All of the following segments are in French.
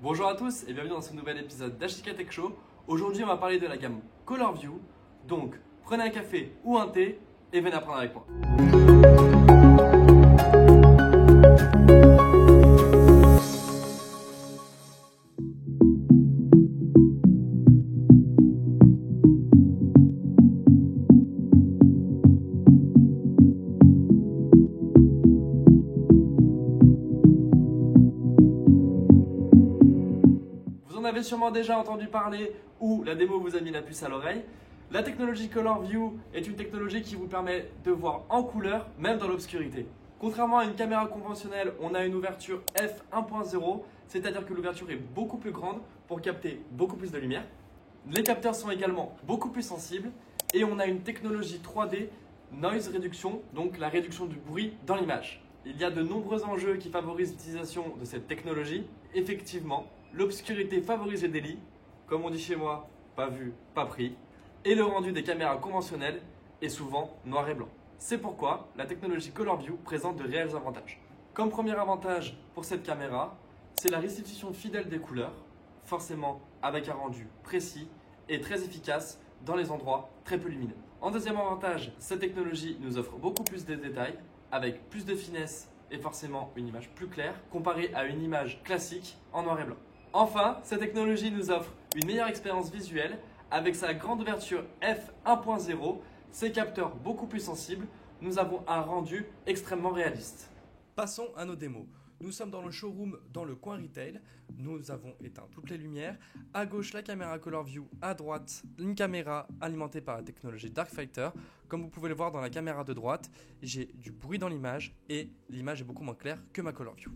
Bonjour à tous et bienvenue dans ce nouvel épisode d'Ashika Tech Show. Aujourd'hui on va parler de la gamme ColorView. Donc prenez un café ou un thé et venez apprendre avec moi. Vous en avez sûrement déjà entendu parler ou la démo vous a mis la puce à l'oreille. La technologie ColorView est une technologie qui vous permet de voir en couleur, même dans l'obscurité. Contrairement à une caméra conventionnelle, on a une ouverture f1.0, c'est-à-dire que l'ouverture est beaucoup plus grande pour capter beaucoup plus de lumière. Les capteurs sont également beaucoup plus sensibles et on a une technologie 3D Noise Reduction, donc la réduction du bruit dans l'image. Il y a de nombreux enjeux qui favorisent l'utilisation de cette technologie. Effectivement, l'obscurité favorise les délits, comme on dit chez moi, pas vu, pas pris, et le rendu des caméras conventionnelles est souvent noir et blanc. C'est pourquoi la technologie ColorView présente de réels avantages. Comme premier avantage pour cette caméra, c'est la restitution fidèle des couleurs, forcément avec un rendu précis et très efficace dans les endroits très peu lumineux. En deuxième avantage, cette technologie nous offre beaucoup plus de détails, avec plus de finesse et forcément une image plus claire comparée à une image classique en noir et blanc. Enfin, cette technologie nous offre une meilleure expérience visuelle avec sa grande ouverture f1.0, ses capteurs beaucoup plus sensibles, nous avons un rendu extrêmement réaliste. Passons à nos démos. Nous sommes dans le showroom dans le coin retail. Nous avons éteint toutes les lumières. À gauche, la caméra ColorView. À droite, une caméra alimentée par la technologie Darkfighter. Comme vous pouvez le voir dans la caméra de droite, j'ai du bruit dans l'image et l'image est beaucoup moins claire que ma ColorView.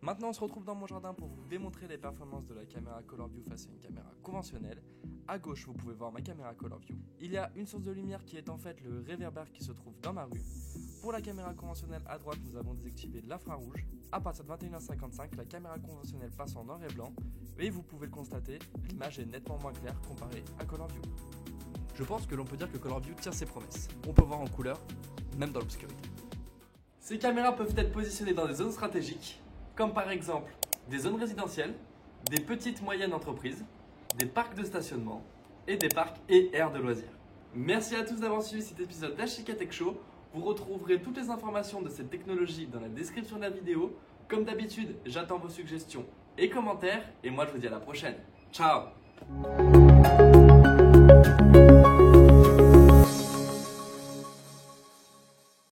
Maintenant, on se retrouve dans mon jardin pour vous démontrer les performances de la caméra ColorView face à une caméra conventionnelle. À gauche, vous pouvez voir ma caméra ColorView. Il y a une source de lumière qui est en fait le réverbère qui se trouve dans ma rue. Pour la caméra conventionnelle à droite, nous avons désactivé l'infrarouge. À partir de 21h55, la caméra conventionnelle passe en noir et blanc. Et vous pouvez le constater, l'image est nettement moins claire comparée à ColorView. Je pense que l'on peut dire que ColorView tient ses promesses. On peut voir en couleur, même dans l'obscurité. Ces caméras peuvent être positionnées dans des zones stratégiques, comme par exemple des zones résidentielles, des petites moyennes entreprises, des parcs de stationnement et des parcs et aires de loisirs. Merci à tous d'avoir suivi cet épisode d'Ashika Tech Show. Vous retrouverez toutes les informations de cette technologie dans la description de la vidéo. Comme d'habitude, j'attends vos suggestions et commentaires et moi je vous dis à la prochaine. Ciao!